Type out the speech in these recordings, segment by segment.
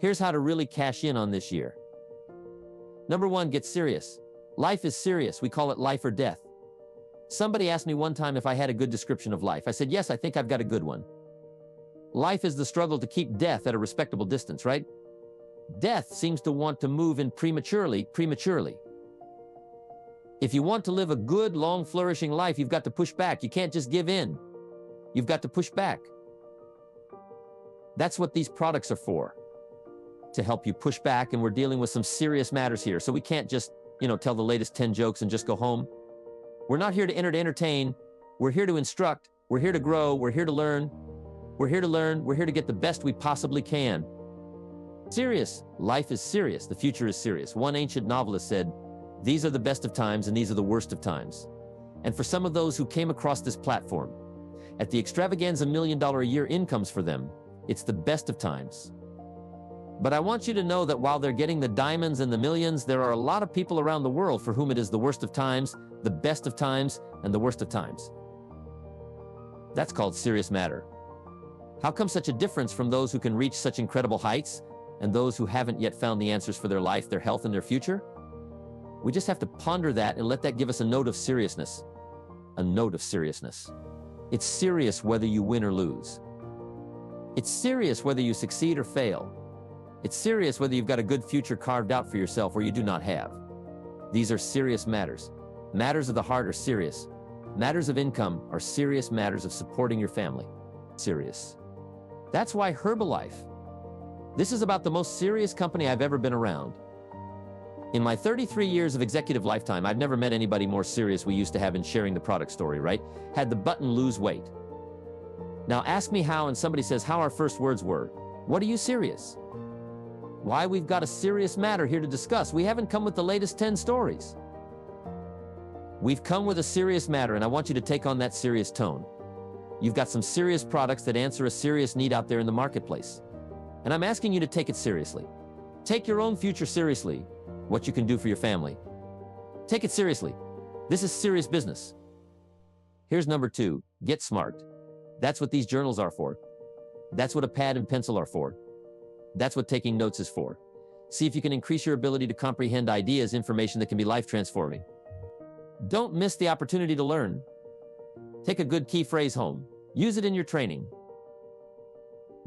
Here's how to really cash in on this year. Number one, get serious. Life is serious. We call it life or death. Somebody asked me one time if I had a good description of life. I said, yes, I think I've got a good one. Life is the struggle to keep death at a respectable distance, right? Death seems to want to move in prematurely. If you want to live a good, long, flourishing life, you've got to push back. You can't just give in. You've got to push back. That's what these products are for, to help you push back, and we're dealing with some serious matters here. So we can't just, tell the latest 10 jokes and just go home. We're not here to entertain. We're here to instruct. We're here to grow. We're here to learn. We're here to learn. We're here to get the best we possibly can. Serious. Life is serious. The future is serious. One ancient novelist said, these are the best of times and these are the worst of times. And for some of those who came across this platform, at the extravaganza $1 million a year incomes for them, it's the best of times. But I want you to know that while they're getting the diamonds and the millions, there are a lot of people around the world for whom it is the worst of times, the best of times, and the worst of times. That's called serious matter. How come such a difference from those who can reach such incredible heights and those who haven't yet found the answers for their life, their health, and their future? We just have to ponder that and let that give us a note of seriousness. A note of seriousness. It's serious whether you win or lose. It's serious whether you succeed or fail. It's serious whether you've got a good future carved out for yourself or you do not have. These are serious matters. Matters of the heart are serious. Matters of income are serious. Matters of supporting your family. Serious. That's why Herbalife. This is about the most serious company I've ever been around. In my 33 years of executive lifetime, I've never met anybody more serious we used to have in sharing the product story, right? Had the button lose weight. Now ask me how, and somebody says how our first words were. What are you serious? Why, we've got a serious matter here to discuss. We haven't come with the latest 10 stories. We've come with a serious matter, and I want you to take on that serious tone. You've got some serious products that answer a serious need out there in the marketplace. And I'm asking you to take it seriously. Take your own future seriously, what you can do for your family. Take it seriously. This is serious business. Here's number 2, get smart. That's what these journals are for. That's what a pad and pencil are for. That's what taking notes is for. See if you can increase your ability to comprehend ideas, information that can be life-transforming. Don't miss the opportunity to learn. Take a good key phrase home. Use it in your training.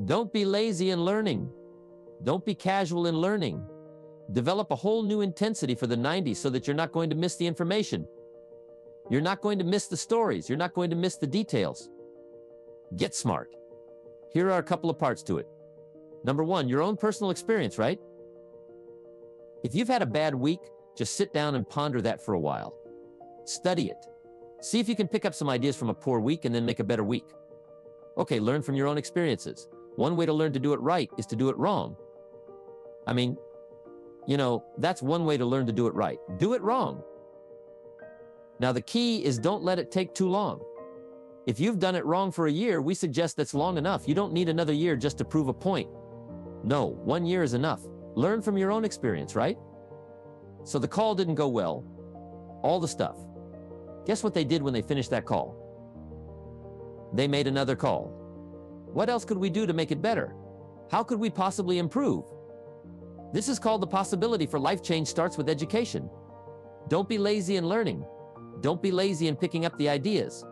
Don't be lazy in learning. Don't be casual in learning. Develop a whole new intensity for the 90s so that you're not going to miss the information. You're not going to miss the stories. You're not going to miss the details. Get smart. Here are a couple of parts to it. Number 1, your own personal experience, right? If you've had a bad week, just sit down and ponder that for a while. Study it. See if you can pick up some ideas from a poor week and then make a better week. Okay, learn from your own experiences. One way to learn to do it right is to do it wrong. I mean, that's one way to learn to do it right. Do it wrong. Now the key is don't let it take too long. If you've done it wrong for a year, we suggest that's long enough. You don't need another year just to prove a point. No, 1 year is enough. Learn from your own experience, right? So the call didn't go well. All the stuff. Guess what they did when they finished that call? They made another call. What else could we do to make it better? How could we possibly improve? This is called the possibility for life change starts with education. Don't be lazy in learning. Don't be lazy in picking up the ideas.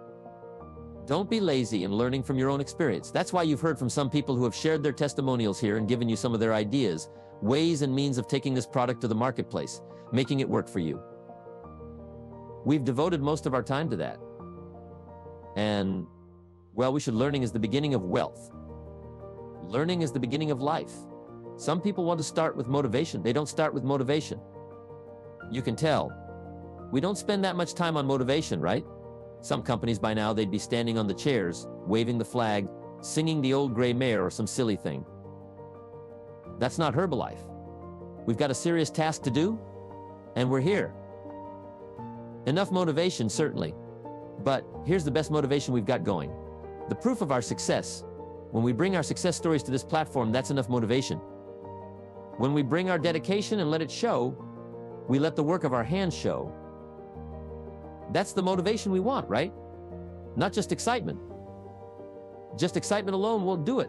Don't be lazy in learning from your own experience. That's why you've heard from some people who have shared their testimonials here and given you some of their ideas, ways and means of taking this product to the marketplace, making it work for you. We've devoted most of our time to that. And, well, learning is the beginning of wealth. Learning is the beginning of life. Some people want to start with motivation. They don't start with motivation. You can tell. We don't spend that much time on motivation, right? Some companies by now, they'd be standing on the chairs, waving the flag, singing the old gray mare or some silly thing. That's not Herbalife. We've got a serious task to do, and we're here. Enough motivation, certainly. But here's the best motivation we've got going. The proof of our success. When we bring our success stories to this platform, that's enough motivation. When we bring our dedication and let it show, we let the work of our hands show. That's the motivation we want, right? Not just excitement. Just excitement alone won't do it.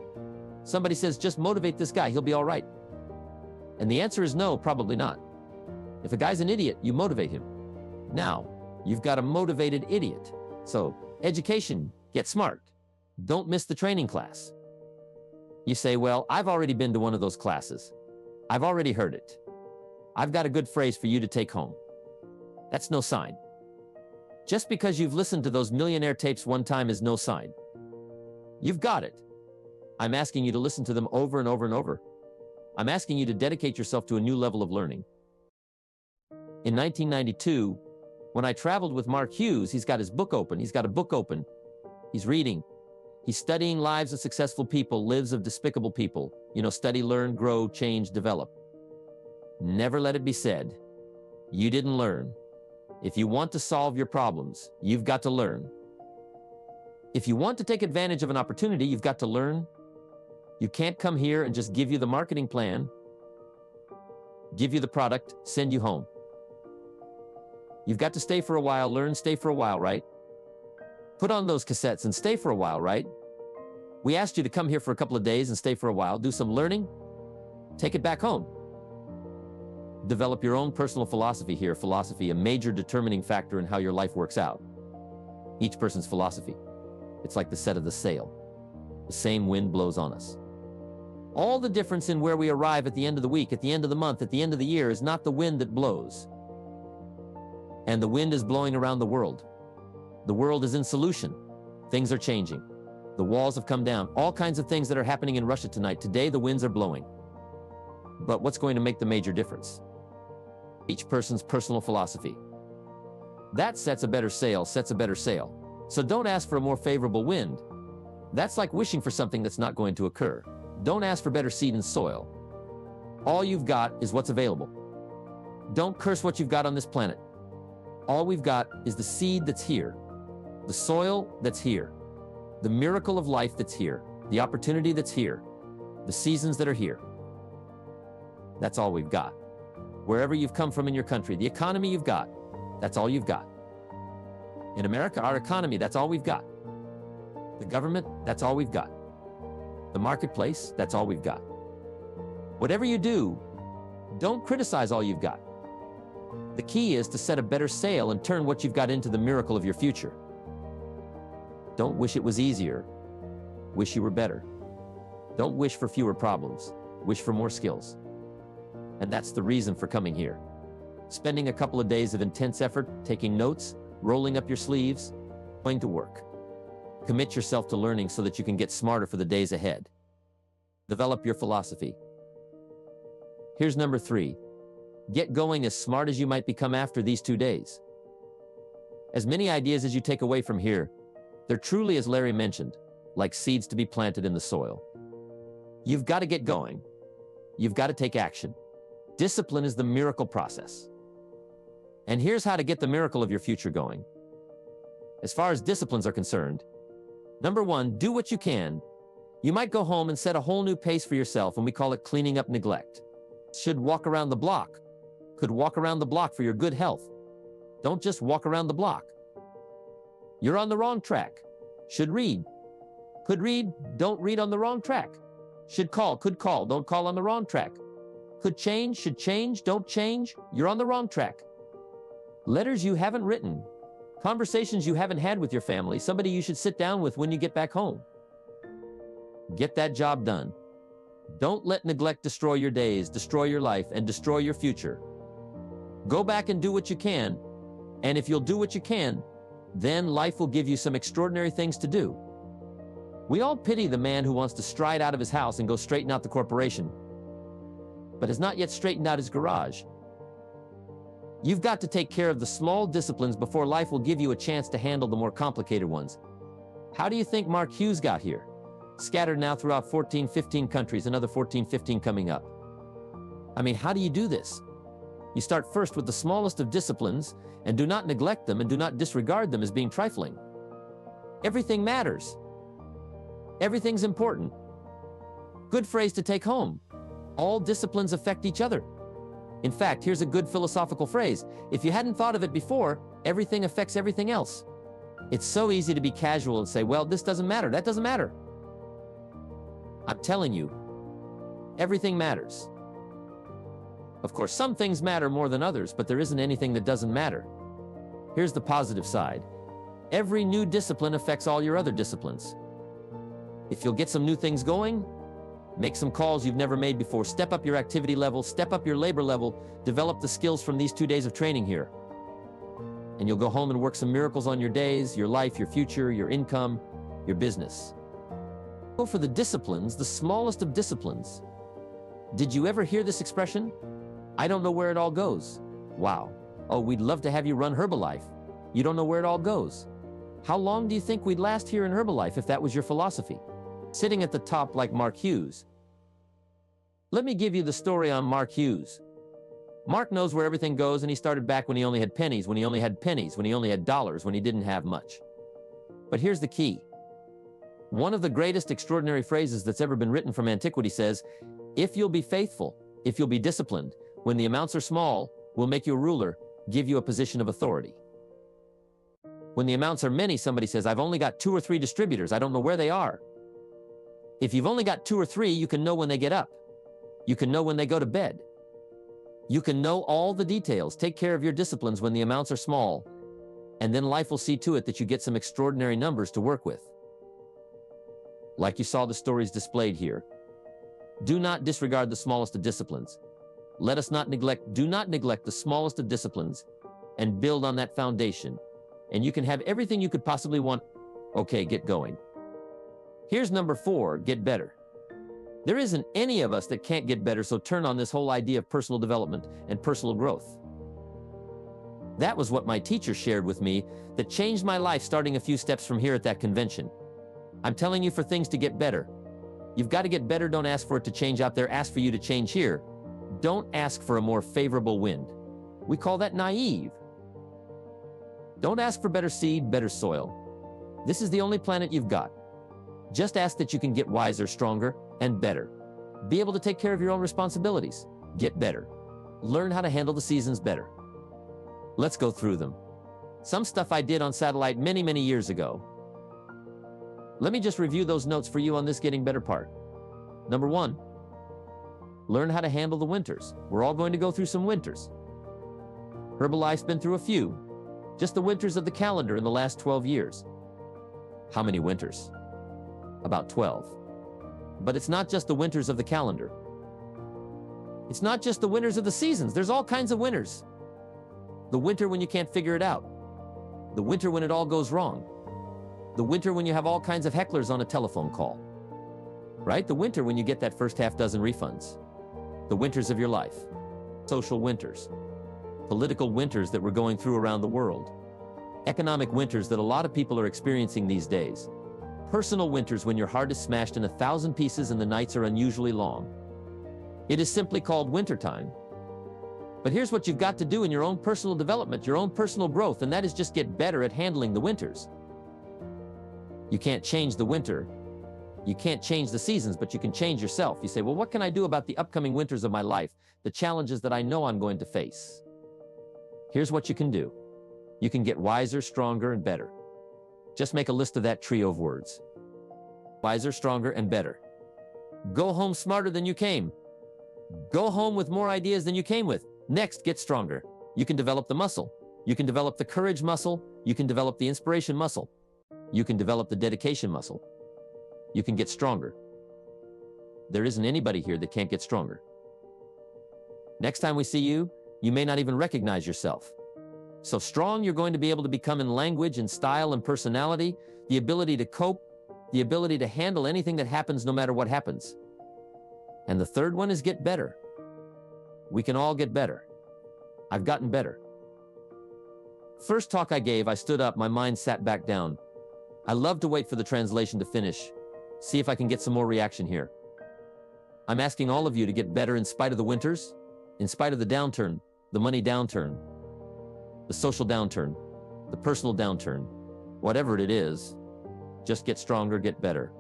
Somebody says, just motivate this guy, he'll be all right. And the answer is no, probably not. If a guy's an idiot, you motivate him. Now, you've got a motivated idiot. So, education, get smart. Don't miss the training class. You say, well, I've already been to one of those classes. I've already heard it. I've got a good phrase for you to take home. That's no sign. Just because you've listened to those millionaire tapes one time is no sign. You've got it. I'm asking you to listen to them over and over and over. I'm asking you to dedicate yourself to a new level of learning. In 1992, when I traveled with Mark Hughes, he's got his book open. He's got a book open. He's reading. He's studying lives of successful people, lives of despicable people. Study, learn, grow, change, develop. Never let it be said, you didn't learn. If you want to solve your problems, you've got to learn. If you want to take advantage of an opportunity, you've got to learn. You can't come here and just give you the marketing plan, give you the product, send you home. You've got to stay for a while, learn, stay for a while, right? Put on those cassettes and stay for a while, right? We asked you to come here for a couple of days and stay for a while, do some learning, take it back home. Develop your own personal philosophy here. Philosophy, a major determining factor in how your life works out. Each person's philosophy. It's like the set of the sail. The same wind blows on us. All the difference in where we arrive at the end of the week, at the end of the month, at the end of the year is not the wind that blows. And the wind is blowing around the world. The world is in solution. Things are changing. The walls have come down. All kinds of things that are happening in Russia tonight. Today, the winds are blowing. But what's going to make the major difference? Each person's personal philosophy. That sets a better sail, sets a better sail. So don't ask for a more favorable wind. That's like wishing for something that's not going to occur. Don't ask for better seed and soil. All you've got is what's available. Don't curse what you've got on this planet. All we've got is the seed that's here, the soil that's here, the miracle of life that's here, the opportunity that's here, the seasons that are here. That's all we've got. Wherever you've come from in your country, the economy you've got, that's all you've got. In America, our economy, that's all we've got. The government, that's all we've got. The marketplace, that's all we've got. Whatever you do, don't criticize all you've got. The key is to set a better sail and turn what you've got into the miracle of your future. Don't wish it was easier. Wish you were better. Don't wish for fewer problems. Wish for more skills. And that's the reason for coming here. Spending a couple of days of intense effort, taking notes, rolling up your sleeves, going to work. Commit yourself to learning so that you can get smarter for the days ahead. Develop your philosophy. Here's number 3. Get going as smart as you might become after these 2 days. As many ideas as you take away from here, they're truly, as Larry mentioned, like seeds to be planted in the soil. You've got to get going. You've got to take action. Discipline is the miracle process. And here's how to get the miracle of your future going. As far as disciplines are concerned, number 1, do what you can. You might go home and set a whole new pace for yourself, and we call it cleaning up neglect. Should walk around the block. Could walk around the block for your good health. Don't just walk around the block. You're on the wrong track. Should read. Could read, don't read on the wrong track. Should call, could call, don't call on the wrong track. Could change, should change, don't change, you're on the wrong track. Letters you haven't written. Conversations you haven't had with your family, somebody you should sit down with when you get back home. Get that job done. Don't let neglect destroy your days, destroy your life, and destroy your future. Go back and do what you can, and if you'll do what you can, then life will give you some extraordinary things to do. We all pity the man who wants to stride out of his house and go straighten out the corporation, but has not yet straightened out his garage. You've got to take care of the small disciplines before life will give you a chance to handle the more complicated ones. How do you think Mark Hughes got here? Scattered now throughout 14, 15 countries, another 14, 15 coming up. I mean, how do you do this? You start first with the smallest of disciplines, and do not neglect them and do not disregard them as being trifling. Everything matters. Everything's important. Good phrase to take home. All disciplines affect each other. In fact, here's a good philosophical phrase. If you hadn't thought of it before, everything affects everything else. It's so easy to be casual and say, well, this doesn't matter, that doesn't matter. I'm telling you, everything matters. Of course, some things matter more than others, but there isn't anything that doesn't matter. Here's the positive side. Every new discipline affects all your other disciplines. If you'll get some new things going, make some calls you've never made before, step up your activity level, step up your labor level, develop the skills from these 2 days of training here. And you'll go home and work some miracles on your days, your life, your future, your income, your business. Go for the disciplines, the smallest of disciplines. Did you ever hear this expression? I don't know where it all goes. Wow. Oh, we'd love to have you run Herbalife. You don't know where it all goes. How long do you think we'd last here in Herbalife if that was your philosophy? Sitting at the top like Mark Hughes. Let me give you the story on Mark Hughes. Mark knows where everything goes, and he started back when he only had pennies, when he only had pennies, when he only had dollars, when he didn't have much. But here's the key. One of the greatest extraordinary phrases that's ever been written from antiquity says, if you'll be faithful, if you'll be disciplined, when the amounts are small, we'll make you a ruler, give you a position of authority. When the amounts are many, somebody says, I've only got 2 or 3 distributors, I don't know where they are. If you've only got 2 or 3, you can know when they get up. You can know when they go to bed. You can know all the details. Take care of your disciplines when the amounts are small, and then life will see to it that you get some extraordinary numbers to work with. Like you saw the stories displayed here. Do not disregard the smallest of disciplines. Do not neglect the smallest of disciplines and build on that foundation. And you can have everything you could possibly want. Okay, get going. Here's number 4, get better. There isn't any of us that can't get better, so turn on this whole idea of personal development and personal growth. That was what my teacher shared with me that changed my life, starting a few steps from here at that convention. I'm telling you, for things to get better. You've got to get better. Don't ask for it to change out there. Ask for you to change here. Don't ask for a more favorable wind. We call that naive. Don't ask for better seed, better soil. This is the only planet you've got. Just ask that you can get wiser, stronger, and better. Be able to take care of your own responsibilities. Get better. Learn how to handle the seasons better. Let's go through them. Some stuff I did on satellite many, many years ago. Let me just review those notes for you on this getting better part. Number 1, learn how to handle the winters. We're all going to go through some winters. Herbalife's been through a few. Just the winters of the calendar in the last 12 years. How many winters? About 12. But it's not just the winters of the calendar. It's not just the winters of the seasons. There's all kinds of winters. The winter when you can't figure it out. The winter when it all goes wrong. The winter when you have all kinds of hecklers on a telephone call. Right? The winter when you get that first half dozen refunds. The winters of your life. Social winters. Political winters that we're going through around the world. Economic winters that a lot of people are experiencing these days. Personal winters when your heart is smashed in 1,000 pieces and the nights are unusually long. It is simply called wintertime. But here's what you've got to do in your own personal development, your own personal growth, and that is just get better at handling the winters. You can't change the winter. You can't change the seasons, but you can change yourself. You say, well, what can I do about the upcoming winters of my life, the challenges that I know I'm going to face? Here's what you can do. You can get wiser, stronger, and better. Just make a list of that trio of words. Wiser, stronger, and better. Go home smarter than you came. Go home with more ideas than you came with. Next, get stronger. You can develop the muscle. You can develop the courage muscle. You can develop the inspiration muscle. You can develop the dedication muscle. You can get stronger. There isn't anybody here that can't get stronger. Next time we see you, you may not even recognize yourself. So strong you're going to be able to become in language and style and personality, the ability to cope, the ability to handle anything that happens no matter what happens. And the third one is get better. We can all get better. I've gotten better. First talk I gave, I stood up, my mind sat back down. I love to wait for the translation to finish. See if I can get some more reaction here. I'm asking all of you to get better in spite of the winters, in spite of the downturn, the money downturn, the social downturn, the personal downturn, whatever it is, just get stronger, get better.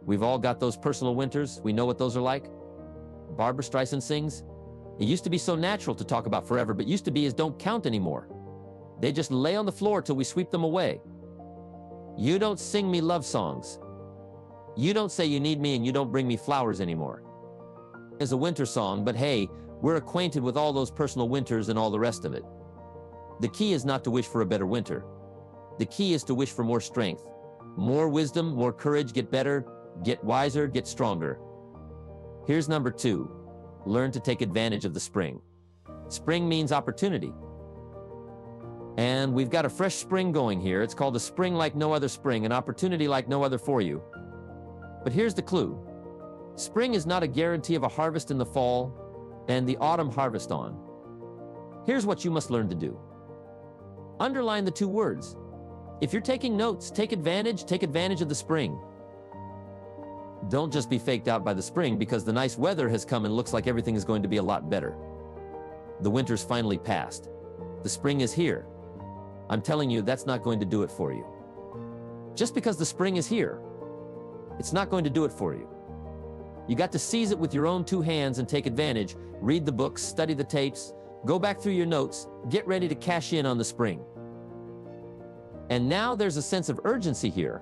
We've all got those personal winters. We know what those are like. Barbra Streisand sings, it used to be so natural to talk about forever, but used to be is don't count anymore. They just lay on the floor till we sweep them away. You don't sing me love songs. You don't say you need me and you don't bring me flowers anymore. It's a winter song, but hey, We're acquainted with all those personal winters and all the rest of it. The key is not to wish for a better winter. The key is to wish for more strength, more wisdom, more courage, get better, get wiser, get stronger. Here's number 2. Learn to take advantage of the spring. Spring means opportunity. And we've got a fresh spring going here. It's called a spring like no other spring, an opportunity like no other for you. But here's the clue. Spring is not a guarantee of a harvest in the fall and the autumn harvest on. Here's what you must learn to do. Underline the 2 words. If you're taking notes, take advantage of the spring. Don't just be faked out by the spring because the nice weather has come and looks like everything is going to be a lot better. The winter's finally passed. The spring is here. I'm telling you, that's not going to do it for you. Just because the spring is here, it's not going to do it for you. You got to seize it with your own 2 hands and take advantage. Read the books, study the tapes, go back through your notes, get ready to cash in on the spring. And now there's a sense of urgency here.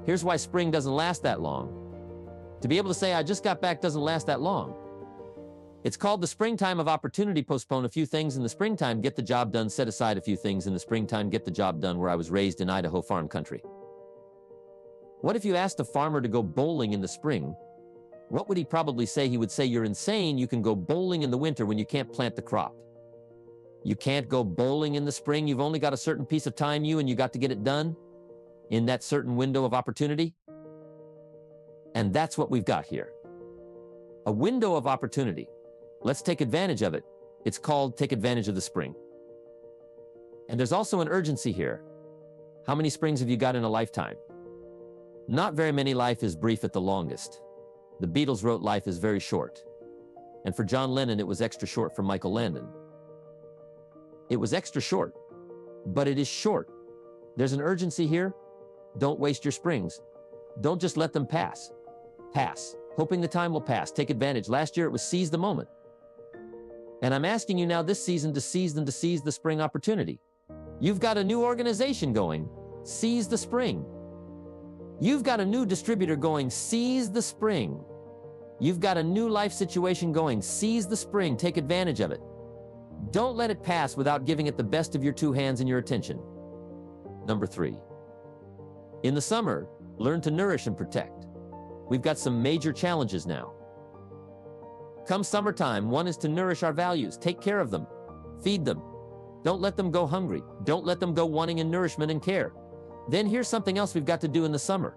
Here's why spring doesn't last that long. To be able to say, I just got back doesn't last that long. It's called the springtime of opportunity. Postpone a few things in the springtime, get the job done, set aside a few things in the springtime, get the job done. Where I was raised in Idaho farm country. What if you asked a farmer to go bowling in the spring? What would he probably say? He would say, you're insane. You can go bowling in the winter when you can't plant the crop. You can't go bowling in the spring. You've only got a certain piece of time, and you got to get it done in that certain window of opportunity. And that's what we've got here. A window of opportunity. Let's take advantage of it. It's called take advantage of the spring. And there's also an urgency here. How many springs have you got in a lifetime? Not very many. Life is brief at the longest. The Beatles wrote life is very short. And for John Lennon, it was extra short for Michael Landon. It was extra short, but it is short. There's an urgency here. Don't waste your springs. Don't just let them pass. Pass, hoping the time will pass. Take advantage. Last year it was seize the moment. And I'm asking you now this season to seize the spring opportunity. You've got a new organization going. Seize the spring. You've got a new distributor going. Seize the spring. You've got a new life situation going. Seize the spring. Take advantage of it. Don't let it pass without giving it the best of your 2 hands and your attention. Number 3. In the summer, learn to nourish and protect. We've got some major challenges now. Come summertime, one is to nourish our values. Take care of them. Feed them. Don't let them go hungry. Don't let them go wanting in nourishment and care. Then here's something else we've got to do in the summer.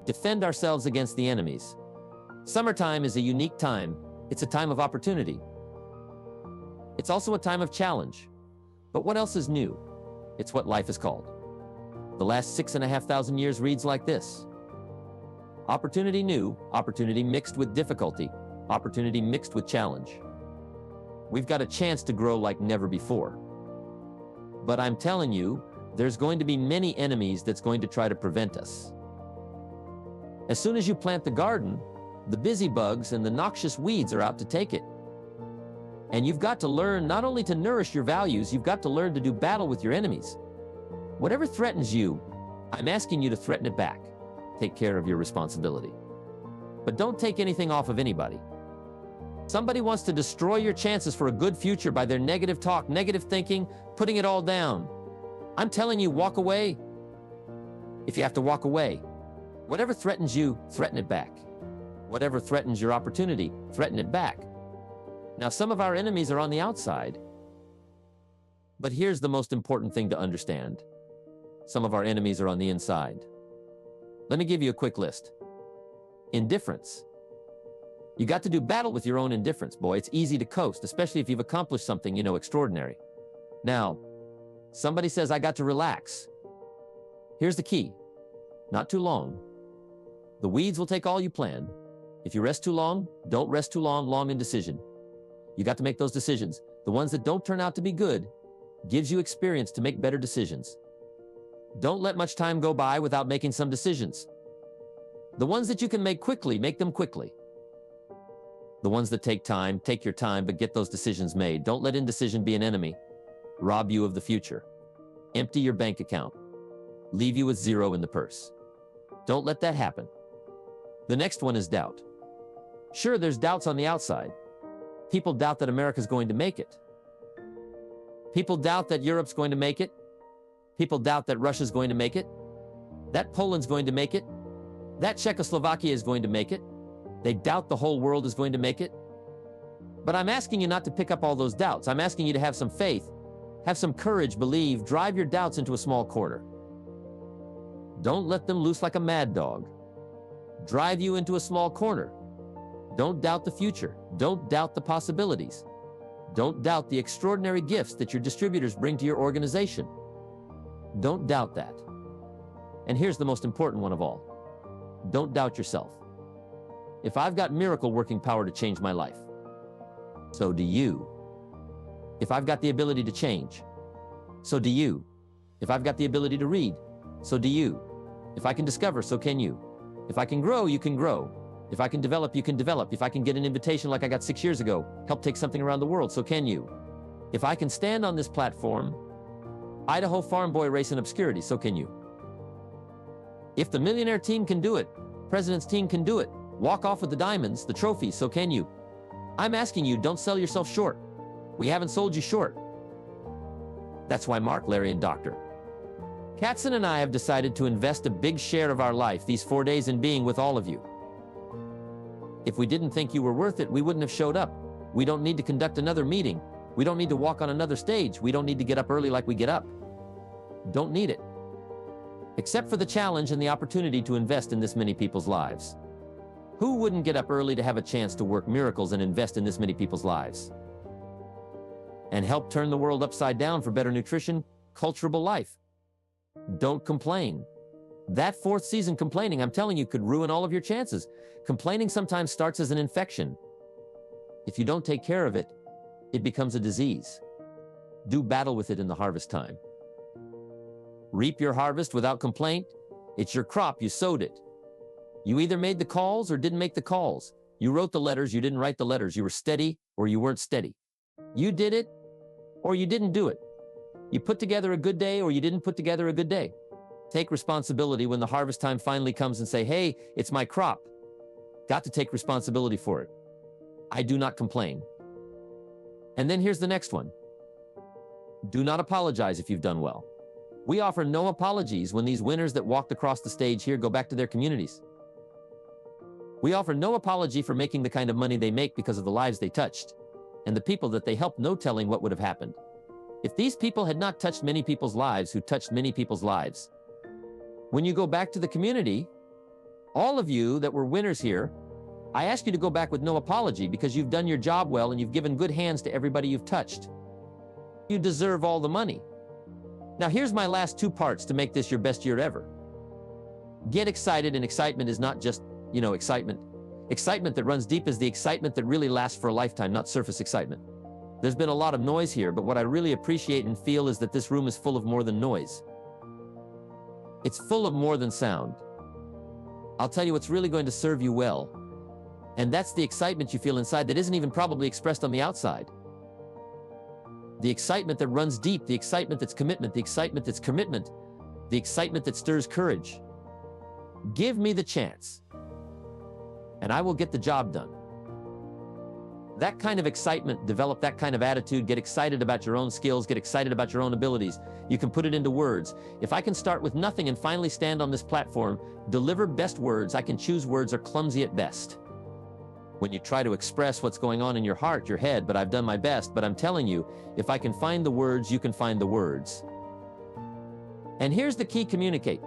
Defend ourselves against the enemies. Summertime is a unique time. It's a time of opportunity. It's also a time of challenge. But what else is new? It's what life is called. The last 6,500 years reads like this. Opportunity new, opportunity mixed with difficulty, opportunity mixed with challenge. We've got a chance to grow like never before. But I'm telling you, there's going to be many enemies that's going to try to prevent us. As soon as you plant the garden, the busy bugs and the noxious weeds are out to take it. And you've got to learn not only to nourish your values, you've got to learn to do battle with your enemies. Whatever threatens you, I'm asking you to threaten it back. Take care of your responsibility. But don't take anything off of anybody. Somebody wants to destroy your chances for a good future by their negative talk, negative thinking, putting it all down. I'm telling you, walk away. If you have to walk away, whatever threatens you, threaten it back. Whatever threatens your opportunity, threaten it back. Now, some of our enemies are on the outside, but here's the most important thing to understand. Some of our enemies are on the inside. Let me give you a quick list. Indifference. You got to do battle with your own indifference, boy. It's easy to coast, especially if you've accomplished something, extraordinary. Now, somebody says, I got to relax. Here's the key. Not too long. The weeds will take all you plan. If you rest too long, don't rest too long, long indecision. You got to make those decisions. The ones that don't turn out to be good gives you experience to make better decisions. Don't let much time go by without making some decisions. The ones that you can make quickly, make them quickly. The ones that take time, take your time, but get those decisions made. Don't let indecision be an enemy. Rob you of the future. Empty your bank account. Leave you with zero in the purse. Don't let that happen. The next one is doubt. Sure, there's doubts on the outside, People doubt that America's going to make it. People doubt that Europe's going to make it. People doubt that Russia's going to make it. That Poland's going to make it. That Czechoslovakia is going to make it. They doubt the whole world is going to make it. But I'm asking you not to pick up all those doubts. I'm asking you to have some faith, have some courage, believe, drive your doubts into a small corner. Don't let them loose like a mad dog. Drive you into a small corner. Don't doubt the future. Don't doubt the possibilities. Don't doubt the extraordinary gifts that your distributors bring to your organization. Don't doubt that. And here's the most important one of all. Don't doubt yourself. If I've got miracle working power to change my life, so do you. If I've got the ability to change, so do you. If I've got the ability to read, so do you. If I can discover, so can you. If I can grow, you can grow. If I can develop, you can develop. If I can get an invitation like I got 6 years ago, help take something around the world, so can you. If I can stand on this platform, Idaho farm boy race in obscurity, so can you. If the millionaire team can do it, president's team can do it, walk off with the diamonds, the trophies, so can you. I'm asking you, don't sell yourself short. We haven't sold you short. That's why Mark, Larry, and Dr. Katzen and I have decided to invest a big share of our life these 4 days in being with all of you. If we didn't think you were worth it, we wouldn't have showed up. We don't need to conduct another meeting. We don't need to walk on another stage. We don't need to get up early like we get up. Don't need it. Except for the challenge and the opportunity to invest in this many people's lives. Who wouldn't get up early to have a chance to work miracles and invest in this many people's lives? And help turn the world upside down for better nutrition, culturable life. Don't complain. That fourth season complaining, I'm telling you, could ruin all of your chances. Complaining sometimes starts as an infection. If you don't take care of it, it becomes a disease. Do battle with it in the harvest time. Reap your harvest without complaint. It's your crop, you sowed it. You either made the calls or didn't make the calls. You wrote the letters, you didn't write the letters. You were steady or you weren't steady. You did it or you didn't do it. You put together a good day or you didn't put together a good day. Take responsibility when the harvest time finally comes and say, hey, it's my crop. Got to take responsibility for it. I do not complain. And then here's the next one. Do not apologize if you've done well. We offer no apologies when these winners that walked across the stage here go back to their communities. We offer no apology for making the kind of money they make because of the lives they touched and the people that they helped, no telling what would have happened. If these people had not touched many people's lives who touched many people's lives, when you go back to the community, all of you that were winners here, I ask you to go back with no apology because you've done your job well and you've given good hands to everybody you've touched. You deserve all the money. Now here's my last 2 parts to make this your best year ever. Get excited, and excitement is not just, excitement. Excitement that runs deep is the excitement that really lasts for a lifetime, not surface excitement. There's been a lot of noise here, but what I really appreciate and feel is that this room is full of more than noise. It's full of more than sound. I'll tell you what's really going to serve you well, and that's the excitement you feel inside that isn't even probably expressed on the outside. The excitement that runs deep, the excitement that's commitment, the excitement that's commitment, the excitement that stirs courage. Give me the chance, and I will get the job done. That kind of excitement, develop that kind of attitude, get excited about your own skills, get excited about your own abilities. You can put it into words. If I can start with nothing and finally stand on this platform, deliver best words, I can choose words are clumsy at best. When you try to express what's going on in your heart, your head, but I've done my best, but I'm telling you, if I can find the words, you can find the words. And here's the key: communicate.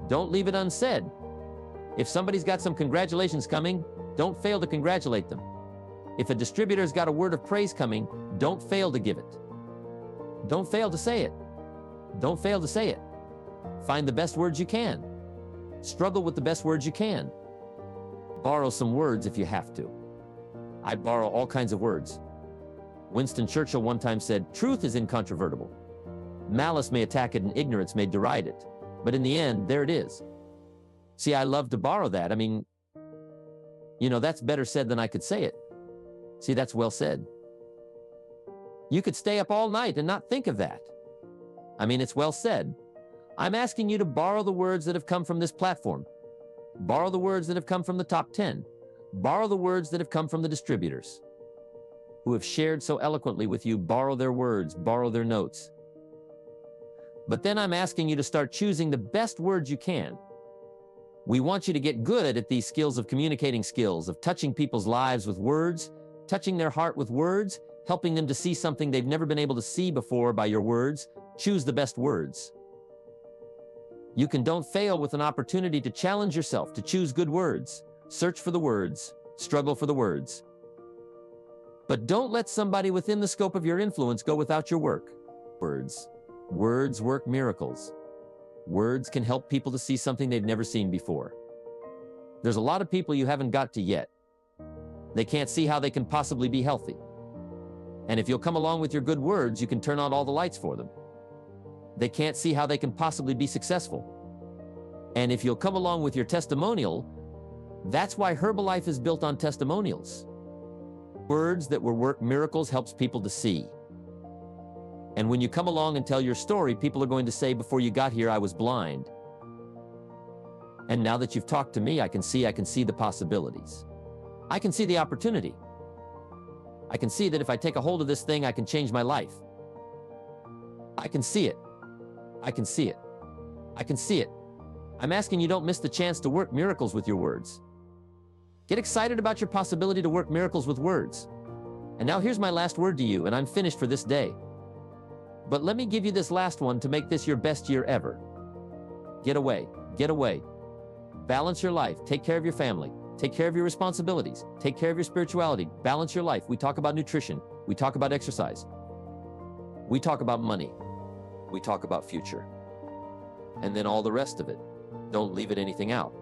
Don't leave it unsaid. If somebody's got some congratulations coming, don't fail to congratulate them. If a distributor's got a word of praise coming, don't fail to give it. Don't fail to say it. Don't fail to say it. Find the best words you can. Struggle with the best words you can. Borrow some words if you have to. I borrow all kinds of words. Winston Churchill one time said, "Truth is incontrovertible. Malice may attack it and ignorance may deride it. But in the end, there it is." See, I love to borrow that. I mean, that's better said than I could say it. See, that's well said. You could stay up all night and not think of that. I mean, it's well said. I'm asking you to borrow the words that have come from this platform. Borrow the words that have come from the top 10. Borrow the words that have come from the distributors. who have shared so eloquently with you borrow their words, borrow their notes. But then I'm asking you to start choosing the best words you can. We want you to get good at these skills of communicating skills, of touching people's lives with words, touching their heart with words, helping them to see something they've never been able to see before by your words. Choose the best words. You don't fail with an opportunity to challenge yourself to choose good words. Search for the words, struggle for the words. But don't let somebody within the scope of your influence go without your work. Words. Words work miracles. Words can help people to see something they've never seen before. There's a lot of people you haven't got to yet. They can't see how they can possibly be healthy. And if you'll come along with your good words, you can turn on all the lights for them. They can't see how they can possibly be successful. And if you'll come along with your testimonial, that's why Herbalife is built on testimonials. Words that will work miracles helps people to see. And when you come along and tell your story, people are going to say, before you got here, I was blind. And now that you've talked to me, I can see the possibilities. I can see the opportunity. I can see that if I take a hold of this thing, I can change my life. I can see it. I can see it. I can see it. I'm asking you don't miss the chance to work miracles with your words. Get excited about your possibility to work miracles with words. And now here's my last word to you, and I'm finished for this day. But let me give you this last one to make this your best year ever. Get away. Get away. Balance your life. Take care of your family. Take care of your responsibilities. Take care of your spirituality. Balance your life. We talk about nutrition. We talk about exercise. We talk about money. We talk about future. And then all the rest of it. Don't leave anything out.